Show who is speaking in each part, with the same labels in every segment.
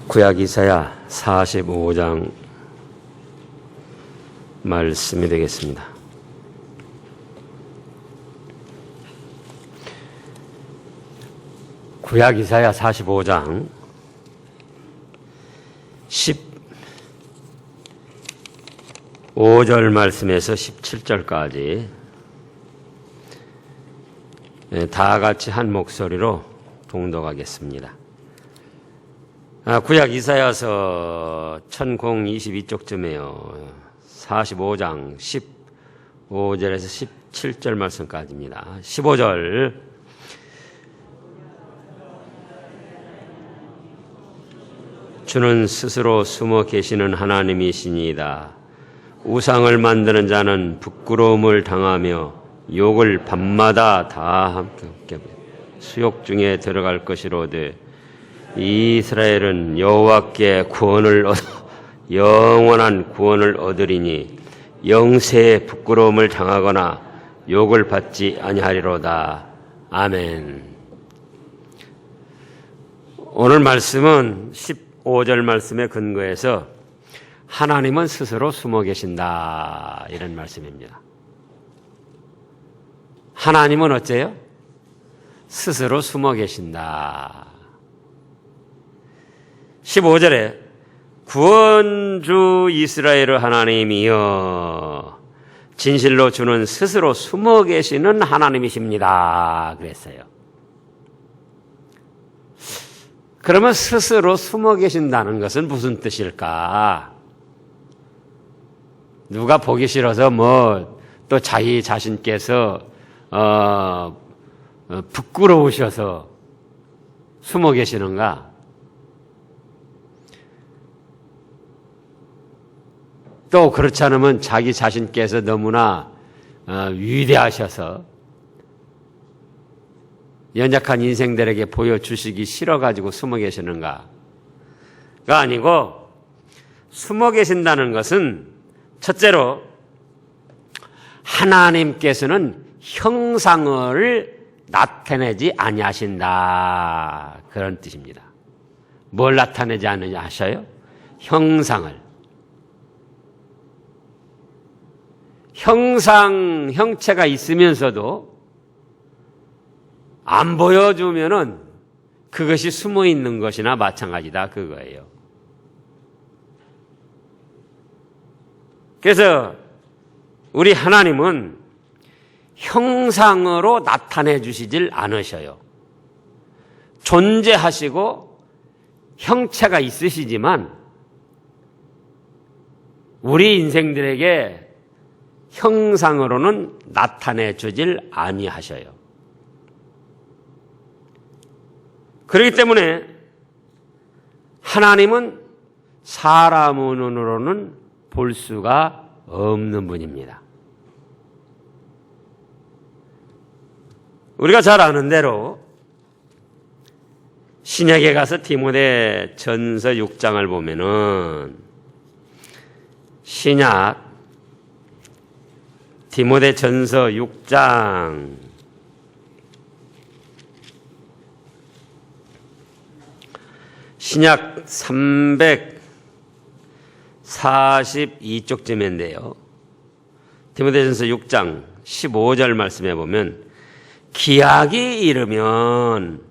Speaker 1: 구약 이사야 45장 말씀이 되겠습니다. 구약 이사야 45장 15절 말씀에서 17절까지 다 같이 한 목소리로 봉독하겠습니다. 구약 이사야서 1022쪽쯤에요. 45장 15절에서 17절 말씀까지입니다. 15절 주는 스스로 숨어 계시는 하나님이시니이다. 우상을 만드는 자는 부끄러움을 당하며 욕을 밤마다 다 함께 수욕 중에 들어갈 것이로되 이스라엘은 여호와께 구원을 얻어 영원한 구원을 얻으리니 영세에 부끄러움을 당하거나 욕을 받지 아니하리로다. 아멘. 오늘 말씀은 15절 말씀에 근거해서 하나님은 스스로 숨어 계신다, 이런 말씀입니다. 하나님은 어째요? 스스로 숨어 계신다. 15절에 구원주 이스라엘의 하나님이여 진실로 주는 스스로 숨어 계시는 하나님이십니다, 그랬어요. 그러면 스스로 숨어 계신다는 것은 무슨 뜻일까? 누가 보기 싫어서 또 자기 자신께서 부끄러우셔서 숨어 계시는가? 또 그렇지 않으면 자기 자신께서 너무나 위대하셔서 연약한 인생들에게 보여주시기 싫어가지고 숨어 계시는가가 아니고, 숨어 계신다는 것은 첫째로 하나님께서는 형상을 나타내지 아니하신다, 그런 뜻입니다. 뭘 나타내지 아니하셔요? 형상을. 형체가 있으면서도 안 보여주면은 그것이 숨어 있는 것이나 마찬가지다, 그거예요. 그래서 우리 하나님은 형상으로 나타내 주시질 않으셔요. 존재하시고 형체가 있으시지만 우리 인생들에게 형상으로는 나타내 주질 아니하셔요. 그렇기 때문에 하나님은 사람의 눈으로는 볼 수가 없는 분입니다. 우리가 잘 아는 대로 신약에 가서 디모데 전서 6장을 보면은 신약 디모데 전서 6장 신약 342쪽쯤인데요. 디모데전서 6장 15절 말씀해 보면 기약이 이르면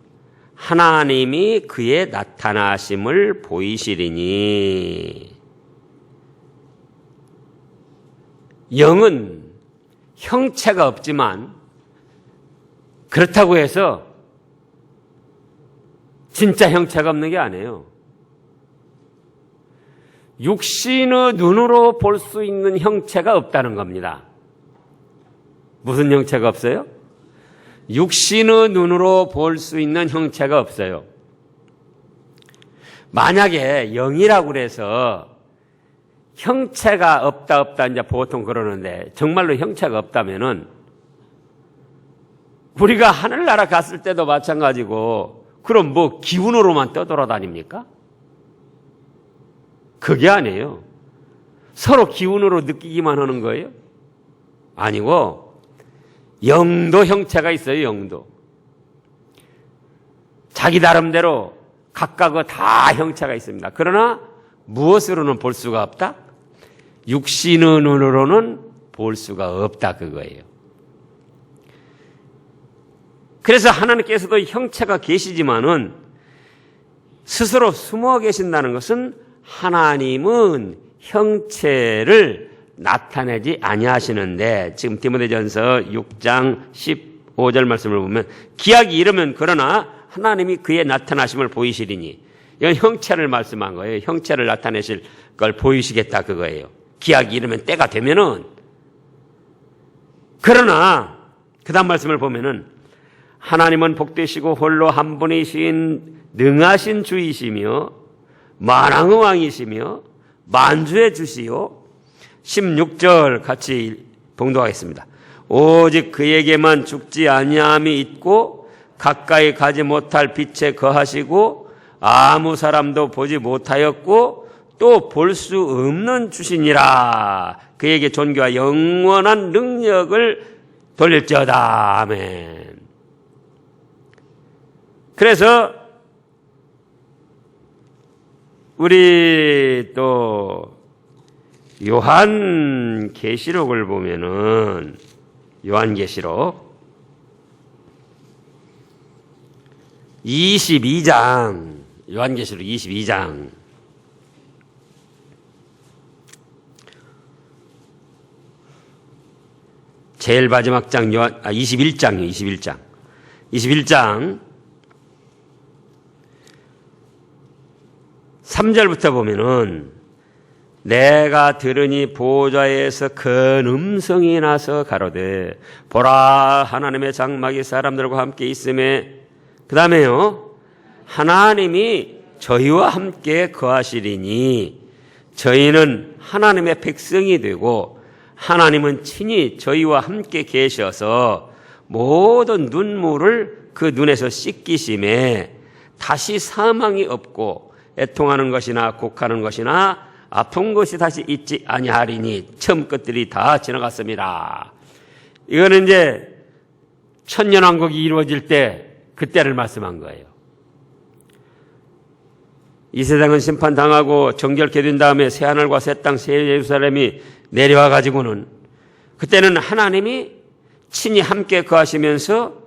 Speaker 1: 하나님이 그의 나타나심을 보이시리니 영은 형체가 없지만 그렇다고 해서 진짜 형체가 없는 게 아니에요. 육신의 눈으로 볼 수 있는 형체가 없다는 겁니다. 무슨 형체가 없어요? 육신의 눈으로 볼 수 있는 형체가 없어요. 만약에 영이라고 그래서 형체가 없다 이제 보통 그러는데 정말로 형체가 없다면은 우리가 하늘나라 갔을 때도 마찬가지고 그럼 기운으로만 떠돌아다닙니까? 그게 아니에요. 서로 기운으로 느끼기만 하는 거예요? 아니고 영도 형체가 있어요. 영도. 자기 나름대로 각각의 다 형체가 있습니다. 그러나 무엇으로는 볼 수가 없다? 육신의 눈으로는 볼 수가 없다 그거예요. 그래서 하나님께서도 형체가 계시지만은 스스로 숨어 계신다는 것은 하나님은 형체를 나타내지 아니하시는데, 지금 디모데전서 6장 15절 말씀을 보면 기약이 이르면 그러나 하나님이 그의 나타나심을 보이시리니, 이건 형체를 말씀한 거예요. 형체를 나타내실 걸 보이시겠다 그거예요. 기약이 이르면 때가 되면은. 그러나 그 다음 말씀을 보면은 하나님은 복되시고 홀로 한 분이신 능하신 주이시며 만왕의 왕이시며 만주의 주시요. 16절 같이 봉독하겠습니다. 오직 그에게만 죽지 아니함이 있고 가까이 가지 못할 빛에 거하시고 아무 사람도 보지 못하였고 또 볼 수 없는 주시니라. 그에게 존귀와 영원한 능력을 돌릴지어다. 아멘. 그래서 우리 또 요한계시록을 보면은 요한계시록 22장, 요한계시록 22장 제일 마지막 장 21장이요. 21장 3절부터 보면은 내가 들으니 보좌에서 큰 음성이 나서 가로되 보라 하나님의 장막이 사람들과 함께 있음에, 그 다음에요, 하나님이 저희와 함께 거하시리니 저희는 하나님의 백성이 되고 하나님은 친히 저희와 함께 계셔서 모든 눈물을 그 눈에서 씻기심에 다시 사망이 없고 애통하는 것이나 곡하는 것이나 아픈 것이 다시 있지 아니하리니 처음 것들이 다 지나갔습니다. 이거는 이제 천년왕국이 이루어질 때 그때를 말씀한 거예요. 이 세상은 심판당하고 정결케 된 다음에 새하늘과 새 땅 새 예루살렘이 내려와 가지고는 그때는 하나님이 친히 함께 거하시면서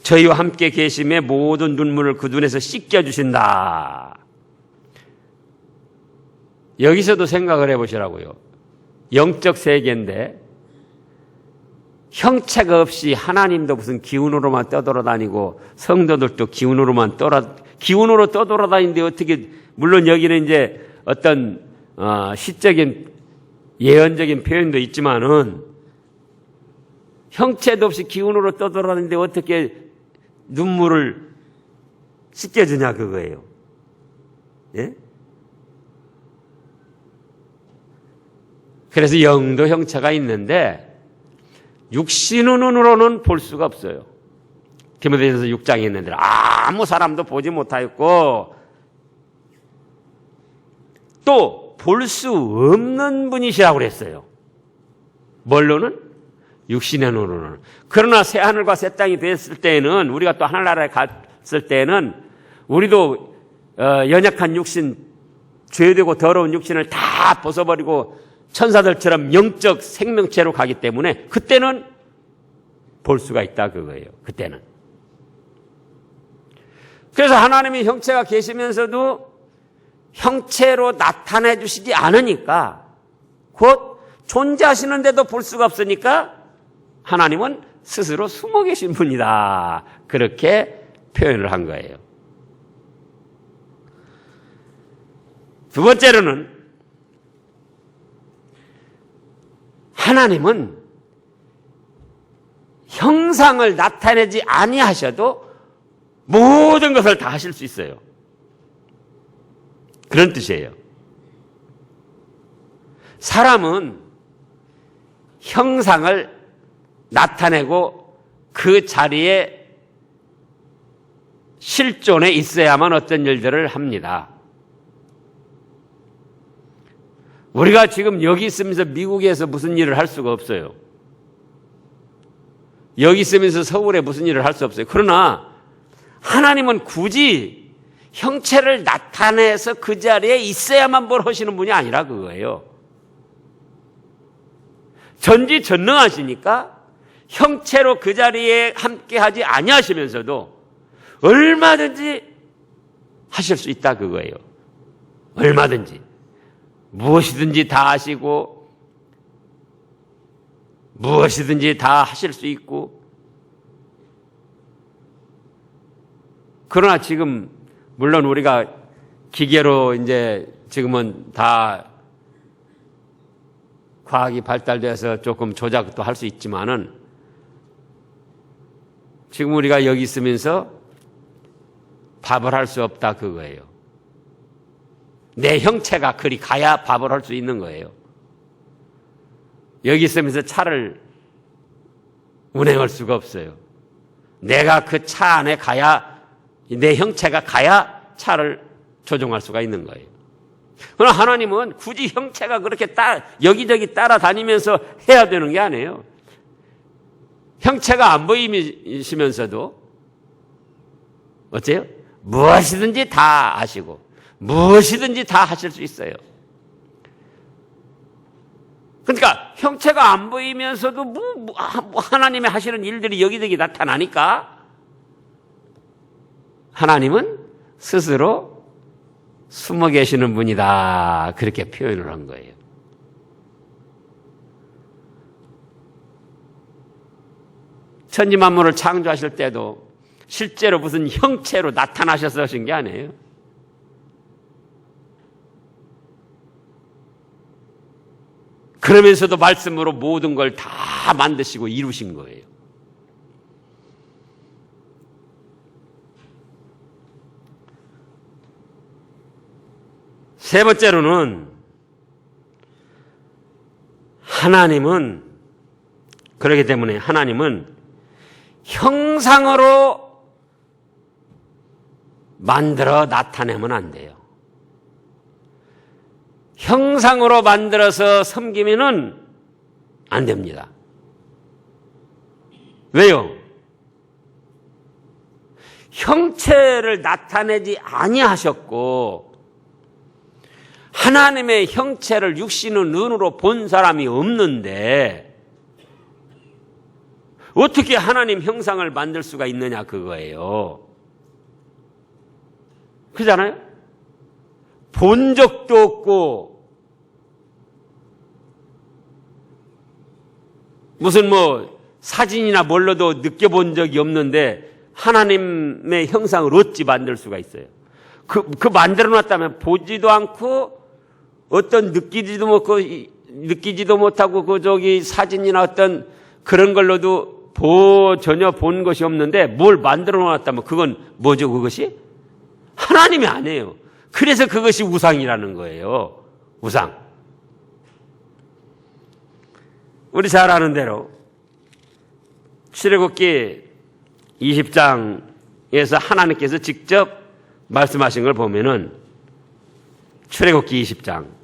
Speaker 1: 저희와 함께 계심에 모든 눈물을 그 눈에서 씻겨주신다. 여기서도 생각을 해보시라고요. 영적 세계인데 형체가 없이 하나님도 무슨 기운으로만 떠돌아다니고 성도들도 기운으로 떠돌아다니는데 어떻게, 물론 여기는 이제 어떤 시적인 예언적인 표현도 있지만은 형체도 없이 기운으로 떠돌아다니는데 어떻게 눈물을 씻겨주냐 그거예요. 예? 그래서 영도 형체가 있는데 육신의 눈으로는 볼 수가 없어요. 디모데전서 6장에 있는데 아무 사람도 보지 못하였고 또 볼 수 없는 분이시라고 그랬어요. 뭘로는? 육신의 눈으로는. 그러나 새하늘과 새 땅이 됐을 때에는, 우리가 또 하늘나라에 갔을 때에는 우리도 연약한 육신, 죄되고 더러운 육신을 다 벗어버리고 천사들처럼 영적 생명체로 가기 때문에 그때는 볼 수가 있다 그거예요. 그때는. 그래서 하나님이 형체가 계시면서도 형체로 나타내 주시지 않으니까, 곧 존재하시는데도 볼 수가 없으니까 하나님은 스스로 숨어 계신 분이다. 그렇게 표현을 한 거예요. 두 번째로는 하나님은 형상을 나타내지 아니하셔도 모든 것을 다 하실 수 있어요. 그런 뜻이에요. 사람은 형상을 나타내고 그 자리에 실존해 있어야만 어떤 일들을 합니다. 우리가 지금 여기 있으면서 미국에서 무슨 일을 할 수가 없어요. 여기 있으면서 서울에 무슨 일을 할 수 없어요. 그러나 하나님은 굳이 형체를 나타내서 그 자리에 있어야만 뭘 하시는 분이 아니라 그거예요. 전지전능하시니까 형체로 그 자리에 함께하지 아니하시면서도 얼마든지 하실 수 있다 그거예요. 얼마든지. 무엇이든지 다 하시고 무엇이든지 다 하실 수 있고. 그러나 지금 물론 우리가 기계로 이제 지금은 다 과학이 발달돼서 조금 조작도 할 수 있지만은 지금 우리가 여기 있으면서 밥을 할 수 없다 그거예요. 내 형체가 그리 가야 밥을 할 수 있는 거예요. 여기 있으면서 차를 운행할 수가 없어요. 내가 그 차 안에 가야, 내 형체가 가야 차를 조종할 수가 있는 거예요. 그러나 하나님은 굳이 형체가 그렇게 여기저기 따라다니면서 해야 되는 게 아니에요. 형체가 안 보이시면서도 어째요? 무엇이든지 다 아시고 무엇이든지 다 하실 수 있어요. 그러니까 형체가 안 보이면서도 하나님의 하시는 일들이 여기저기 나타나니까 하나님은 스스로 숨어 계시는 분이다. 그렇게 표현을 한 거예요. 천지만물을 창조하실 때도 실제로 무슨 형체로 나타나셔서 하신 게 아니에요. 그러면서도 말씀으로 모든 걸 다 만드시고 이루신 거예요. 세 번째로는 하나님은, 그렇기 때문에 하나님은 형상으로 만들어 나타내면 안 돼요. 형상으로 만들어서 섬기면은 안 됩니다. 왜요? 형체를 나타내지 아니하셨고 하나님의 형체를 육신의 눈으로 본 사람이 없는데 어떻게 하나님 형상을 만들 수가 있느냐 그거예요. 그렇잖아요? 본 적도 없고 무슨 사진이나 뭘로도 느껴본 적이 없는데 하나님의 형상을 어찌 만들 수가 있어요? 그 만들어 놨다면 보지도 않고 어떤 느끼지도 못하고 사진이나 어떤 그런 걸로도 전혀 본 것이 없는데 뭘 만들어 놨다면 그건 뭐죠 그것이? 하나님이 아니에요. 그래서 그것이 우상이라는 거예요. 우상. 우리 잘 아는 대로 출애굽기 20장에서 하나님께서 직접 말씀하신 걸 보면은 출애굽기 20장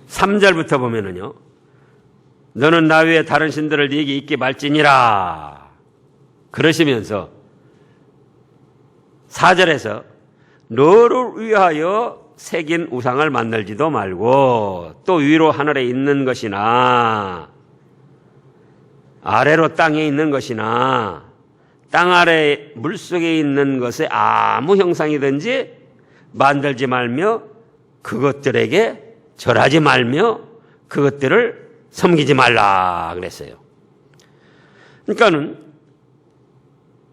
Speaker 1: 3절부터 보면은요. 너는 나 외에 다른 신들을 네게 있게 말지니라. 그러시면서 4절에서 너를 위하여 새긴 우상을 만들지도 말고 또 위로 하늘에 있는 것이나 아래로 땅에 있는 것이나 땅 아래 물속에 있는 것에 아무 형상이든지 만들지 말며 그것들에게 절하지 말며 그것들을 섬기지 말라 그랬어요. 그러니까는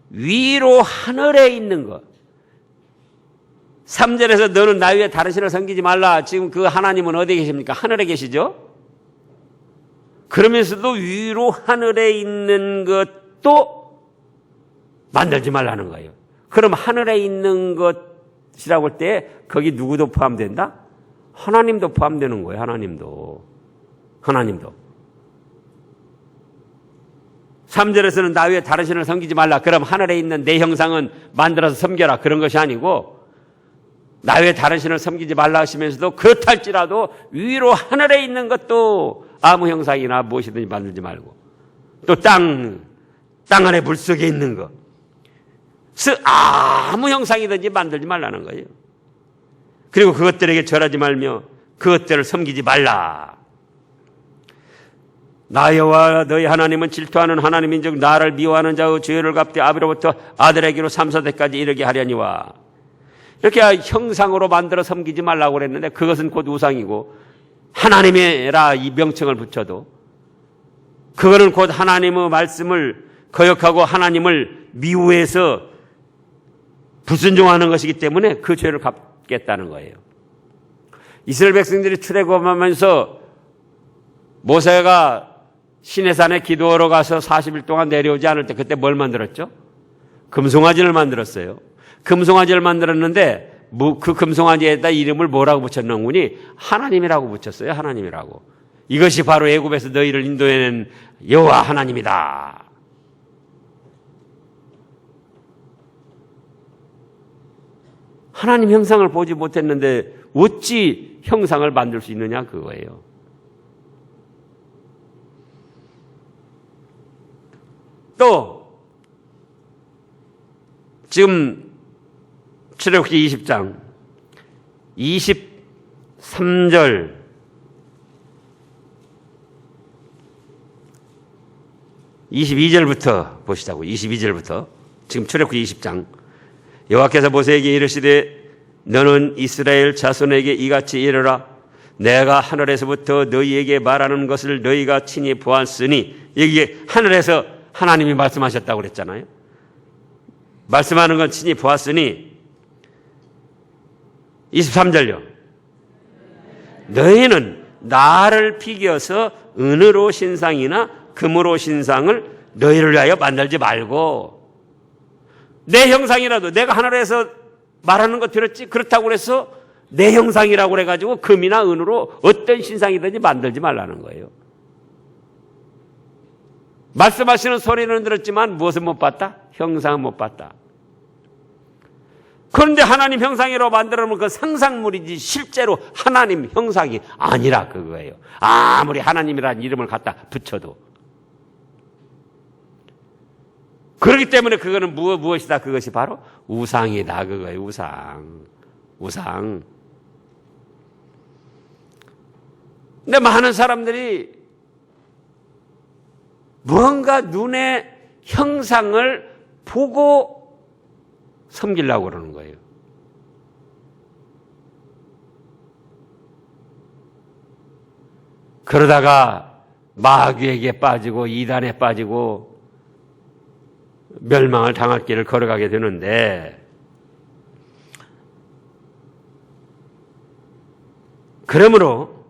Speaker 1: 위로 하늘에 있는 것. 3절에서 너는 나 위에 다른 신을 섬기지 말라. 지금 그 하나님은 어디에 계십니까? 하늘에 계시죠? 그러면서도 위로 하늘에 있는 것도 만들지 말라는 거예요. 그럼 하늘에 있는 것이라고 할 때 거기 누구도 포함된다? 하나님도 포함되는 거예요. 하나님도. 3절에서는 나 위에 다른 신을 섬기지 말라. 그럼 하늘에 있는 내 형상은 만들어서 섬겨라. 그런 것이 아니고 나 외에 다른 신을 섬기지 말라 하시면서도 그렇다 할지라도 위로 하늘에 있는 것도 아무 형상이나 무엇이든지 만들지 말고 또 땅 안에 물속에 있는 것 아무 형상이든지 만들지 말라는 거예요. 그리고 그것들에게 절하지 말며 그것들을 섬기지 말라. 나 여호와 너희 하나님은 질투하는 하나님인즉 나를 미워하는 자의 죄를 갚되 아비로부터 아들에게로 3,4대까지 이르게 하려니와. 이렇게 형상으로 만들어 섬기지 말라고 그랬는데 그것은 곧 우상이고 하나님이라 이 명칭을 붙여도 그거는 곧 하나님의 말씀을 거역하고 하나님을 미워해서 불순종하는 것이기 때문에 그 죄를 갚겠다는 거예요. 이스라엘 백성들이 출애굽하면서 모세가 시내산에 기도하러 가서 40일 동안 내려오지 않을 때 그때 뭘 만들었죠? 금송아지를 만들었어요. 금송아지를 만들었는데 그 금송아지에다 이름을 뭐라고 붙였는구니? 하나님이라고 붙였어요. 하나님이라고. 이것이 바로 애굽에서 너희를 인도해낸 여호와 하나님이다. 하나님 형상을 보지 못했는데 어찌 형상을 만들 수 있느냐 그거예요. 또 지금 출애굽기 20장 23절 22절부터 보시자고. 22절부터 지금 출애굽기 20장 여호와께서 모세에게 이르시되 너는 이스라엘 자손에게 이같이 이르라. 내가 하늘에서부터 너희에게 말하는 것을 너희가 친히 보았으니 여기에 하늘에서 하나님이 말씀하셨다고 그랬잖아요. 말씀하는 건 친히 보았으니 23절요. 너희는 나를 비교서 은으로 신상이나 금으로 신상을 너희를 위하여 만들지 말고 내 형상이라도 내가 하늘에서 말하는 거 들었지? 그렇다고 해서 내 형상이라고 그래가지고 금이나 은으로 어떤 신상이든지 만들지 말라는 거예요. 말씀하시는 소리는 들었지만 무엇은 못 봤다? 형상은 못 봤다. 그런데 하나님 형상이라고 만들어놓은 그 상상물이지 실제로 하나님 형상이 아니라 그거예요. 아무리 하나님이라는 이름을 갖다 붙여도. 그렇기 때문에 그거는 무엇이다? 그것이 바로 우상이다. 그거예요. 우상. 근데 많은 사람들이 무언가 눈의 형상을 보고 섬기려고 그러는 거예요. 그러다가 마귀에게 빠지고 이단에 빠지고 멸망을 당할 길을 걸어가게 되는데 그러므로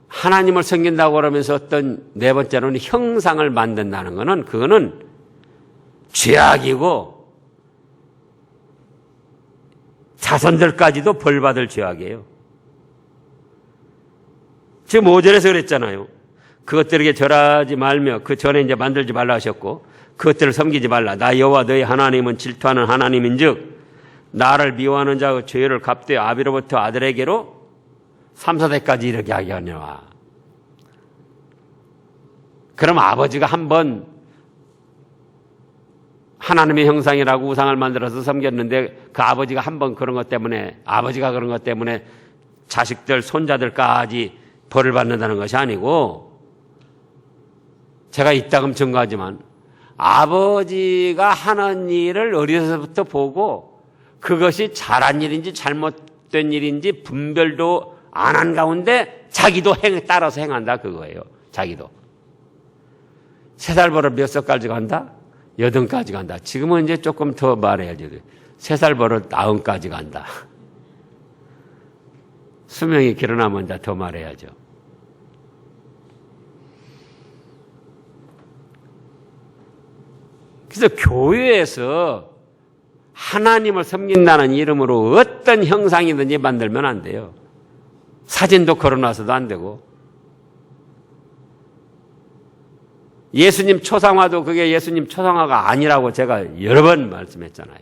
Speaker 1: 하나님을 섬긴다고 그러면서 어떤 네 번째로는 형상을 만든다는 것은 그거는 죄악이고 자손들까지도 벌받을 죄악이에요. 지금 5절에서 그랬잖아요. 그것들에게 절하지 말며 그 전에 이제 만들지 말라 하셨고 그것들을 섬기지 말라. 나 여호와 너희 하나님은 질투하는 하나님인즉 나를 미워하는 자의 죄를 갚되 아비로부터 아들에게로 3,4대까지 이르게 하겠노라. 그럼 아버지가 한번 하나님의 형상이라고 우상을 만들어서 섬겼는데 그 아버지가 한번 그런 것 때문에 아버지가 그런 것 때문에 자식들 손자들까지 벌을 받는다는 것이 아니고 제가 이따금 증거하지만 아버지가 하는 일을 어려서부터 보고 그것이 잘한 일인지 잘못된 일인지 분별도 안 한 가운데 자기도 따라서 행한다 그거예요. 자기도. 3살 버릇 몇 살까지 간다? 8까지 간다. 지금은 이제 조금 더 말해야지. 3살 버릇 90까지 간다. 수명이 길어나면 이제 더 말해야죠. 그래서 교회에서 하나님을 섬긴다는 이름으로 어떤 형상이든지 만들면 안 돼요. 사진도 걸어놔서도 안 되고. 예수님 초상화도 그게 예수님 초상화가 아니라고 제가 여러 번 말씀했잖아요.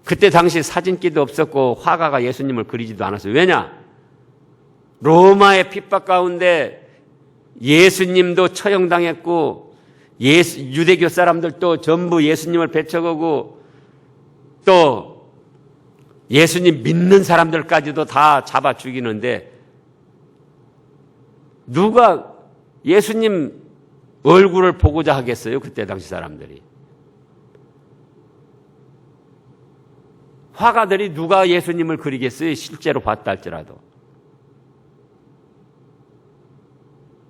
Speaker 1: 그때 당시 사진기도 없었고 화가가 예수님을 그리지도 않았어요. 왜냐? 로마의 핍박 가운데 예수님도 처형당했고 유대교 사람들도 전부 예수님을 배척하고 또 예수님 믿는 사람들까지도 다 잡아 죽이는데 누가 예수님 얼굴을 보고자 하겠어요? 그때 당시 사람들이. 화가들이 누가 예수님을 그리겠어요? 실제로 봤다 할지라도.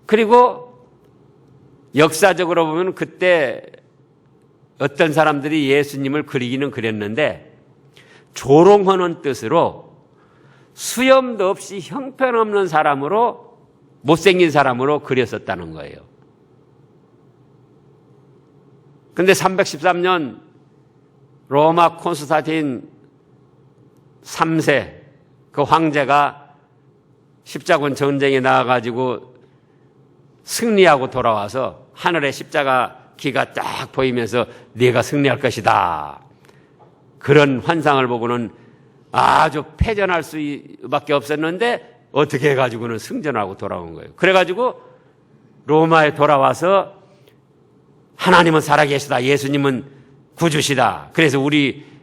Speaker 1: 그리고 역사적으로 보면 그때 어떤 사람들이 예수님을 그리기는 그렸는데 조롱하는 뜻으로 수염도 없이 형편없는 사람으로 못생긴 사람으로 그렸었다는 거예요. 그런데 313년 로마 콘스탄틴 3세 그 황제가 십자군 전쟁에 나와가지고 승리하고 돌아와서 하늘에 십자가 기가 딱 보이면서 네가 승리할 것이다. 그런 환상을 보고는 아주 패전할 수밖에 없었는데 어떻게 해가지고는 승전하고 돌아온 거예요. 그래가지고 로마에 돌아와서 하나님은 살아계시다. 예수님은 구주시다. 그래서 우리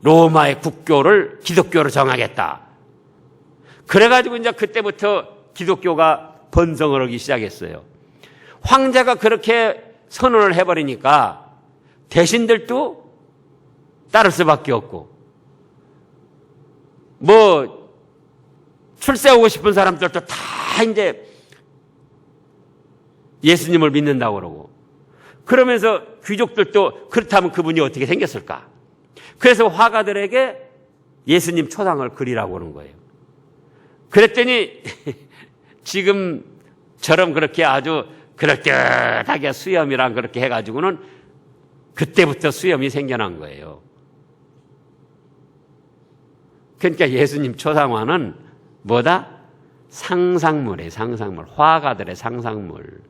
Speaker 1: 로마의 국교를 기독교로 정하겠다. 그래가지고 이제 그때부터 기독교가 번성을 하기 시작했어요. 황제가 그렇게 선언을 해버리니까 대신들도 따를 수밖에 없고 뭐 출세하고 싶은 사람들도 다 이제 예수님을 믿는다고 그러고 그러면서 귀족들도 그렇다면 그분이 어떻게 생겼을까? 그래서 화가들에게 예수님 초상을 그리라고 하는 거예요. 그랬더니 지금처럼 그렇게 아주 그럴듯하게 수염이랑 그렇게 해가지고는 그때부터 수염이 생겨난 거예요. 그러니까 예수님 초상화는 뭐다? 상상물이에요. 상상물. 화가들의 상상물.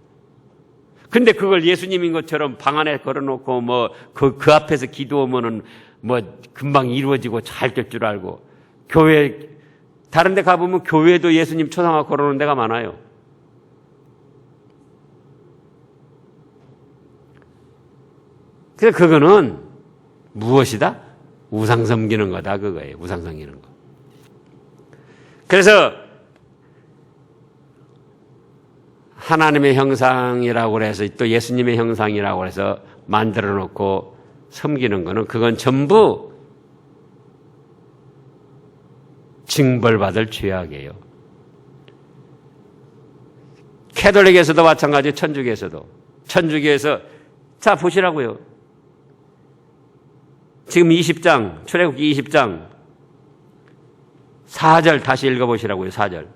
Speaker 1: 근데 그걸 예수님인 것처럼 방 안에 걸어놓고 뭐 그 앞에서 기도하면은 뭐 금방 이루어지고 잘 될 줄 알고 교회 다른 데 가보면 교회도 예수님 초상화 걸어놓은 데가 많아요. 그래서 그거는 무엇이다? 우상 섬기는 거다 그거예요. 우상 섬기는 거. 그래서 하나님의 형상이라고 해서 또 예수님의 형상이라고 해서 만들어 놓고 섬기는 거는 그건 전부 징벌받을 죄악이에요. 캐톨릭에서도 마찬가지예요. 천주교에서도. 천주교에서 자 보시라고요. 지금 20장 출애굽기 20장 4절 다시 읽어보시라고요. 4절.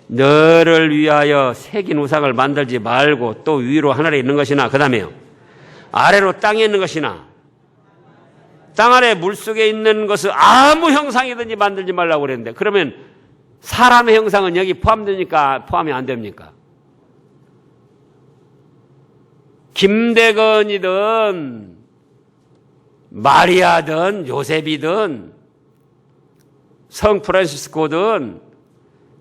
Speaker 1: 너를 위하여 새긴 우상을 만들지 말고 또 위로 하늘에 있는 것이나 그 다음에요. 아래로 땅에 있는 것이나 땅 아래 물속에 있는 것을 아무 형상이든지 만들지 말라고 그랬는데 그러면 사람의 형상은 여기 포함되니까 포함이 안 됩니까? 김대건이든 마리아든 요셉이든 성 프란시스코든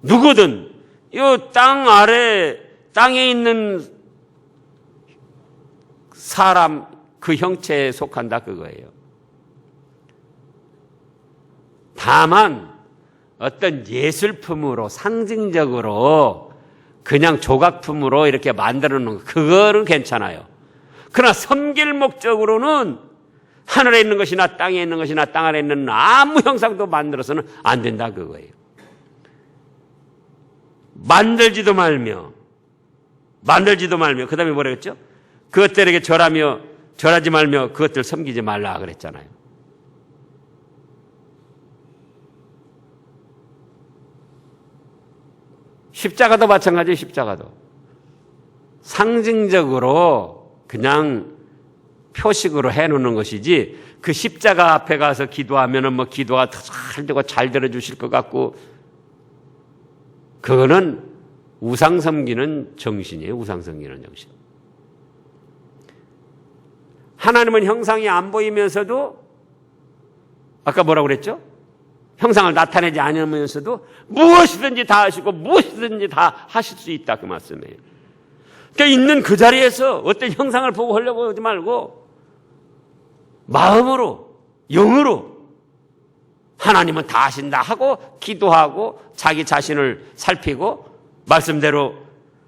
Speaker 1: 누구든 이 땅 아래 땅에 있는 사람 그 형체에 속한다 그거예요. 다만 어떤 예술품으로 상징적으로 그냥 조각품으로 이렇게 만들어 놓은 거 그거는 괜찮아요. 그러나 섬길 목적으로는 하늘에 있는 것이나 땅에 있는 것이나 땅 아래 있는 아무 형상도 만들어서는 안 된다 그거예요. 만들지도 말며 그 다음에 뭐라 그랬죠? 그것들에게 절하지 말며 그것들 섬기지 말라 그랬잖아요. 십자가도 마찬가지예요. 십자가도 상징적으로 그냥 표식으로 해놓는 것이지 그 십자가 앞에 가서 기도하면은 뭐 기도가 잘 되고 잘 들어주실 것 같고 그거는 우상 섬기는 정신이에요. 우상 섬기는 정신. 하나님은 형상이 안 보이면서도 아까 뭐라고 그랬죠? 형상을 나타내지 않으면서도 무엇이든지 다 하시고 무엇이든지 다 하실 수 있다 그 말씀이에요. 그러니까 있는 그 자리에서 어떤 형상을 보고 하려고 하지 말고 마음으로 영으로 하나님은 다 하신다 하고 기도하고 자기 자신을 살피고 말씀대로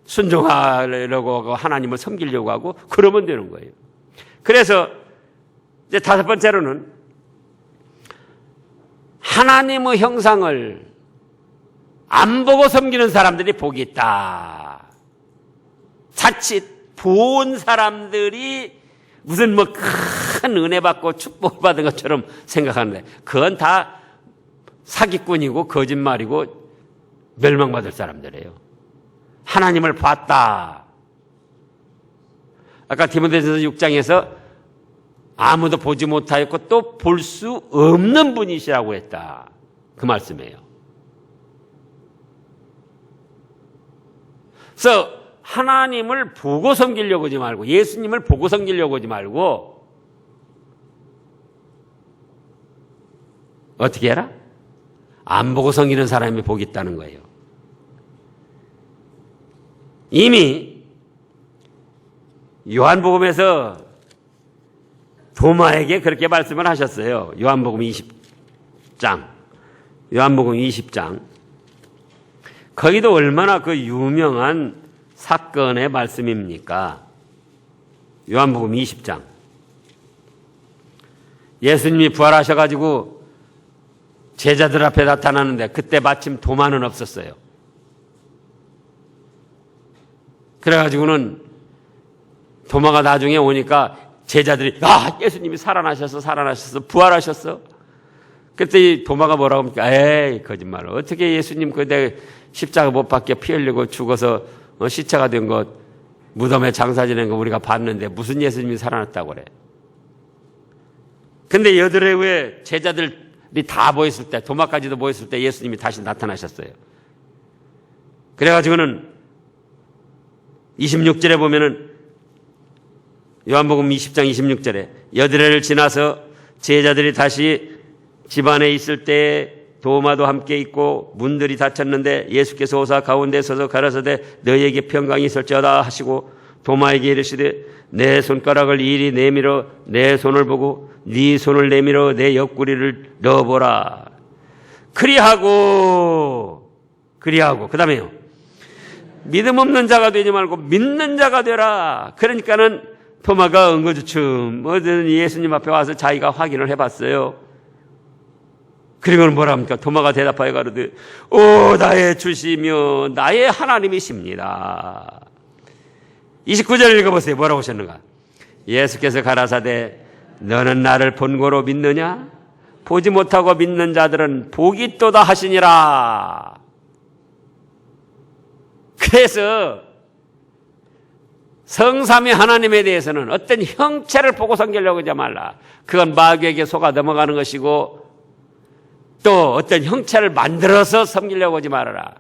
Speaker 1: 순종하려고 하고 하나님을 섬기려고 하고 그러면 되는 거예요. 그래서 이제 다섯 번째로는 하나님의 형상을 안 보고 섬기는 사람들이 복이 있다. 자칫 본 사람들이 무슨 뭐 큰 은혜 받고 축복을 받은 것처럼 생각하는데 그건 다 사기꾼이고 거짓말이고 멸망받을 사람들이에요. 하나님을 봤다. 아까 디모데전서 6장에서 아무도 보지 못하였고 또 볼 수 없는 분이시라고 했다. 그 말씀이에요. 그래서 하나님을 보고 섬기려고 하지 말고 예수님을 보고 섬기려고 하지 말고 어떻게 해라? 안 보고 섬기는 사람이 복이 있다는 거예요. 이미 요한복음에서 도마에게 그렇게 말씀을 하셨어요. 요한복음 20장. 요한복음 20장. 거기도 얼마나 그 유명한 사건의 말씀입니까? 요한복음 20장. 예수님이 부활하셔가지고 제자들 앞에 나타나는데 그때 마침 도마는 없었어요. 그래가지고는 도마가 나중에 오니까 제자들이 예수님이 살아나셨어 부활하셨어. 그때 이 도마가 뭐라고 합니까? 에이 거짓말. 어떻게 예수님 그때 십자가 못 박혀 피 흘리고 죽어서 시체가 된 것 무덤에 장사 지낸 거 우리가 봤는데 무슨 예수님이 살아났다고 그래. 근데 여드레 후에 제자들이 다 모였을 때 도마까지도 모였을 때 예수님이 다시 나타나셨어요. 그래가지고는 26절에 보면은 요한복음 20장 26절에 여드레를 지나서 제자들이 다시 집안에 있을 때 도마도 함께 있고 문들이 닫혔는데 예수께서 오사 가운데 서서 가라사대 너희에게 평강이 있을지어다 하시고 도마에게 이르시되 내 손가락을 이리 내밀어 내 손을 보고 네 손을 내밀어 내 옆구리를 넣어보라. 그리하고 그 다음에요. 믿음 없는 자가 되지 말고 믿는 자가 되라. 그러니까는 도마가 엉거주춤 예수님 앞에 와서 자기가 확인을 해봤어요. 그리고는 뭐라 합니까? 도마가 대답하여 가로되 오 나의 주시며 나의 하나님이십니다. 29절 읽어보세요. 뭐라고 하셨는가? 예수께서 가라사대 너는 나를 본고로 믿느냐? 보지 못하고 믿는 자들은 복이 있도다 하시니라. 그래서 성삼위 하나님에 대해서는 어떤 형체를 보고 섬기려고 하지 말라. 그건 마귀에게 속아 넘어가는 것이고 또 어떤 형체를 만들어서 섬기려고 하지 말아라.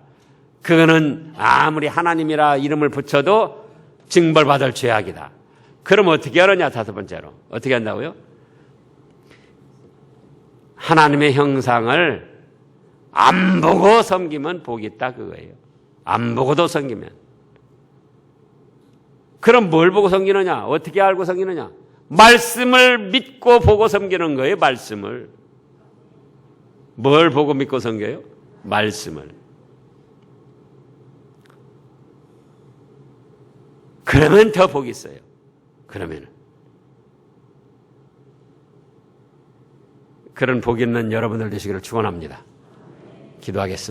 Speaker 1: 그거는 아무리 하나님이라 이름을 붙여도 징벌받을 죄악이다. 그럼 어떻게 하느냐? 다섯 번째로. 어떻게 한다고요? 하나님의 형상을 안 보고 섬기면 복이 있다 그거예요. 안 보고도 섬기면. 그럼 뭘 보고 섬기느냐? 어떻게 알고 섬기느냐? 말씀을 믿고 보고 섬기는 거예요. 말씀을. 뭘 보고 믿고 섬겨요? 말씀을. 그러면 더 복이 있어요. 그러면 그런 복 있는 여러분들 되시기를 축원합니다. 기도하겠습니다.